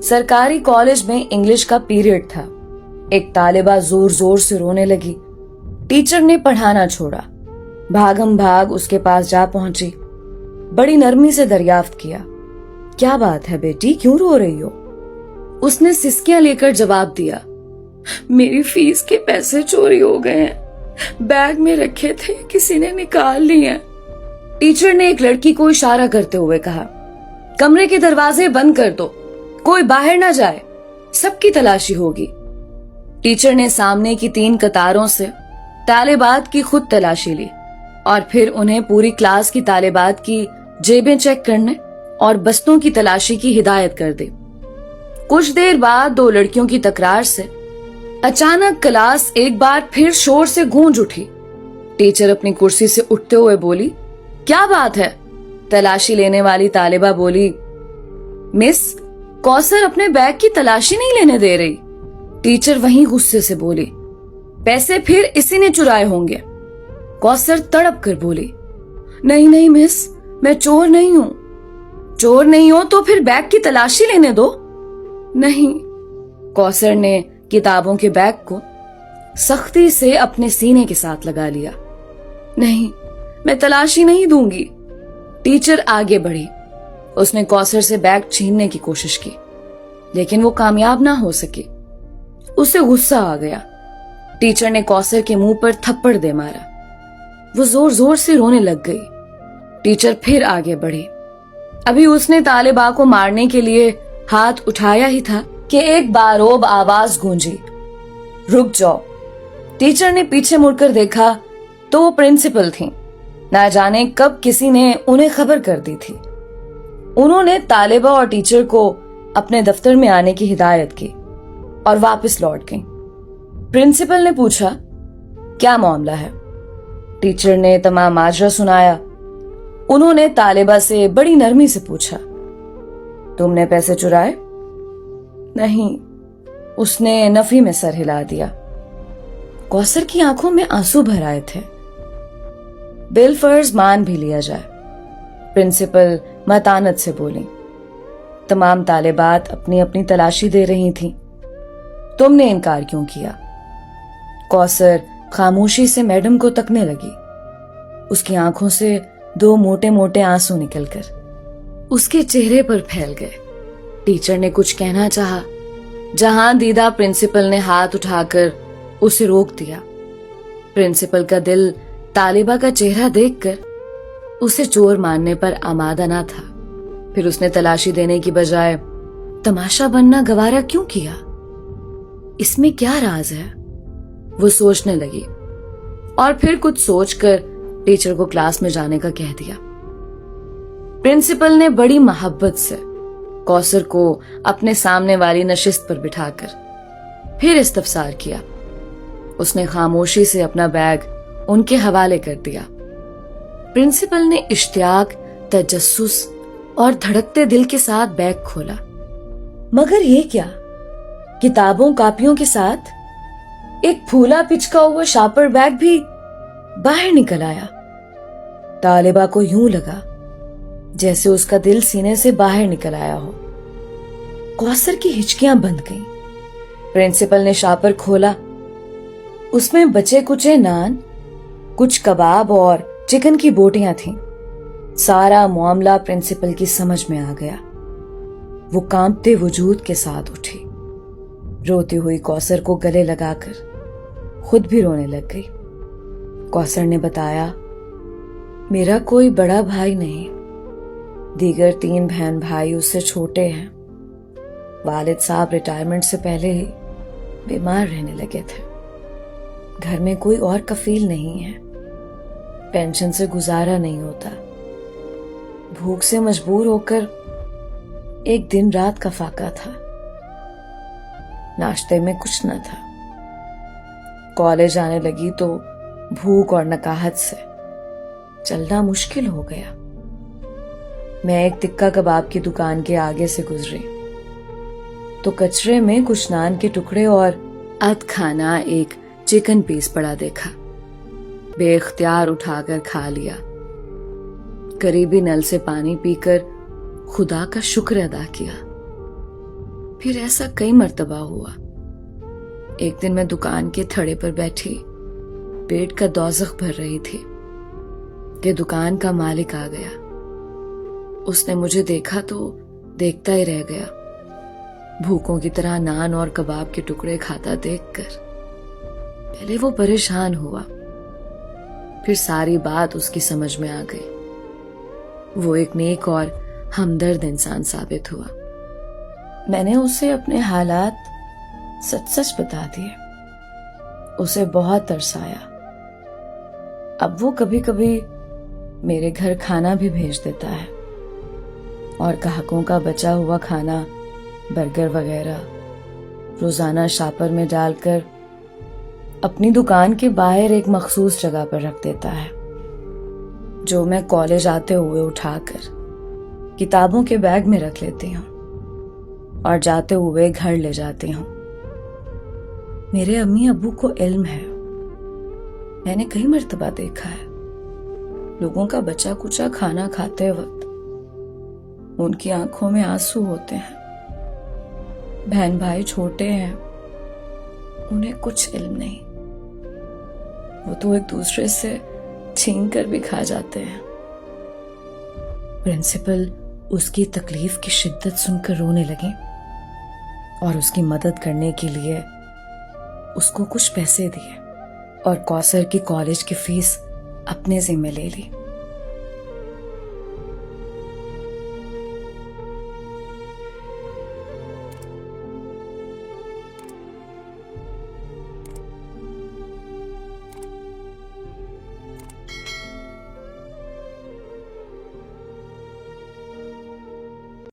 सरकारी कॉलेज में इंग्लिश का पीरियड था। एक तालिबा जोर जोर से रोने लगी। टीचर ने पढ़ाना छोड़ा, भागम भाग उसके पास जा पहुंची। बड़ी नरमी से दरियाफ्त किया, क्या बात है बेटी, क्यों रो रही हो? उसने सिसकियां लेकर जवाब दिया, मेरी फीस के पैसे चोरी हो गए हैं, बैग में रखे थे, किसी ने निकाल लिए हैं। टीचर ने एक लड़की को इशारा करते हुए कहा, कमरे के दरवाजे बंद कर दो, कोई बाहर ना जाए, सबकी तलाशी होगी। टीचर ने सामने की 3 कतारों से तालिबात की खुद तलाशी ली और फिर उन्हें पूरी क्लास की तालिबात की जेबें चेक करने और बस्तों की तलाशी की हिदायत कर दी। कुछ देर बाद 2 लड़कियों की तकरार से अचानक क्लास एक बार फिर शोर से गूंज उठी। टीचर अपनी कुर्सी से उठते हुए बोली, क्या बात है? तलाशी लेने वाली तालिबा बोली, मिस, कौसर अपने बैग की तलाशी नहीं लेने दे रही। टीचर वहीं गुस्से से बोली, पैसे फिर इसी ने चुराए होंगे। कौसर तड़प कर बोली, नहीं नहीं मिस, मैं चोर नहीं हूं। चोर नहीं हो तो फिर बैग की तलाशी लेने दो। नहीं। कौसर ने किताबों के बैग को सख्ती से अपने सीने के साथ लगा लिया। नहीं, मैं तलाशी नहीं दूंगी। टीचर आगे बढ़ी। उसने कौसर से बैग छीनने की कोशिश की, लेकिन वो कामयाब ना हो सकी। उसे गुस्सा आ गया। टीचर ने कौसर के मुंह पर थप्पड़ दे मारा। वो जोर जोर से रोने लग गई। टीचर फिर आगे बढ़ी। अभी उसने तालिबा को मारने के लिए हाथ उठाया ही था कि एक बारोब आवाज गूंजी, रुक जाओ। टीचर ने पीछे मुड़कर देखा तो वो प्रिंसिपल थी। ना जाने कब किसी ने उन्हें खबर कर दी थी। उन्होंने तालिबा और टीचर को अपने दफ्तर में आने की हिदायत की और वापस लौट गई। प्रिंसिपल ने पूछा, क्या मामला है? टीचर ने तमाम माजरा सुनाया। उन्होंने तालिबा से बड़ी नरमी से पूछा, तुमने पैसे चुराए? नहीं, उसने नफी में सर हिला दिया। कौसर की आंखों में आंसू भर आए थे। बिल फर्ज मान भी लिया जाए, प्रिंसिपल मतानत से बोली। तमाम तालिबात अपनी अपनी तलाशी दे रही थीं। तुमने इनकार क्यों किया? कौसर खामोशी से मैडम को तकने लगी। उसकी आंखों से 2 मोटे मोटे आंसू निकलकर उसके चेहरे पर फैल गए। टीचर ने कुछ कहना चाहा, जहां दीदा प्रिंसिपल ने हाथ उठाकर उसे रोक दिया। प्रिंसिपल का दिल तालिबा का चेहरा देखकर उसे चोर मानने पर आमादा ना था। फिर उसने तलाशी देने की बजाय तमाशा बनना गवारा क्यों किया? इसमें क्या राज है? वो सोचने लगी और फिर कुछ सोचकर टीचर को क्लास में जाने का कह दिया। प्रिंसिपल ने बड़ी मोहब्बत से कौसर को अपने सामने वाली नशिस्त पर बिठाकर फिर इस्तफसार किया। उसने खामोशी से अपना बैग उनके हवाले कर दिया। प्रिंसिपल ने इश्तियाक, तजस्सुस और धड़कते दिल के साथ बैग खोला। मगर ये क्या? किताबों कापियों के साथ एक फूला पिचका हुआ शापर बैग भी बाहर निकल आया। तालिबा को यूं लगा जैसे उसका दिल सीने से बाहर निकल आया हो। कौसर की हिचकियां बंध गईं। प्रिंसिपल ने शापर खोला। उसमें बचे कुचे नान, कुछ कबाब और चिकन की बोटियां थीं। सारा मामला प्रिंसिपल की समझ में आ गया। वो कांपते वजूद के साथ उठी। रोती हुई कौसर को गले लगाकर खुद भी रोने लग गई। कौसर ने बताया, मेरा कोई बड़ा भाई नहीं, दीगर 3 बहन भाई उससे छोटे हैं। वालिद साहब रिटायरमेंट से पहले ही बीमार रहने लगे थे। घर में कोई और कफील नहीं है। पेंशन से गुजारा नहीं होता। भूख से मजबूर होकर एक दिन रात का फाका था। नाश्ते में कुछ न था। कॉलेज आने लगी तो भूख और नकाहत से चलना मुश्किल हो गया। मैं एक तिक्का कबाब की दुकान के आगे से गुजरी तो कचरे में कुछ नान के टुकड़े और अध खाना एक चिकन पीस पड़ा देखा। बेख्तियार उठाकर खा लिया। करीबी नल से पानी पीकर खुदा का शुक्र अदा किया। پھر ایسا کئی مرتبہ ہوا۔ ایک دن میں دکان کے تھڑے پر بیٹھی پیٹ کا دوزخ بھر رہی تھی کہ دکان کا مالک آ گیا۔ اس نے مجھے دیکھا تو دیکھتا ہی رہ گیا، بھوکوں کی طرح نان اور کباب کے ٹکڑے کھاتا دیکھ کر۔ پہلے وہ پریشان ہوا، پھر ساری بات اس کی سمجھ میں آ گئی۔ وہ ایک نیک اور ہمدرد انسان ثابت ہوا۔ میں نے اسے اپنے حالات سچ سچ بتا دیے۔ اسے بہت ترس آیا۔ اب وہ کبھی کبھی میرے گھر کھانا بھی بھیج دیتا ہے، اور گاہکوں کا بچا ہوا کھانا، برگر وغیرہ روزانہ شاپر میں ڈال کر اپنی دکان کے باہر ایک مخصوص جگہ پر رکھ دیتا ہے، جو میں کالج آتے ہوئے اٹھا کر کتابوں کے بیگ میں رکھ لیتی ہوں اور جاتے ہوئے گھر لے جاتی ہوں۔ میرے امی ابو کو علم ہے، میں نے کئی مرتبہ دیکھا ہے، لوگوں کا بچا کچا کھانا کھاتے وقت ان کی آنکھوں میں آنسو ہوتے ہیں۔ بہن بھائی چھوٹے ہیں، انہیں کچھ علم نہیں، وہ تو ایک دوسرے سے چھین کر بھی کھا جاتے ہیں۔ پرنسپل اس کی تکلیف کی شدت سن کر رونے لگی اور اس کی مدد کرنے کے لیے اس کو کچھ پیسے دیے اور کوثر کی کالج کی فیس اپنے ذمہ لے لی۔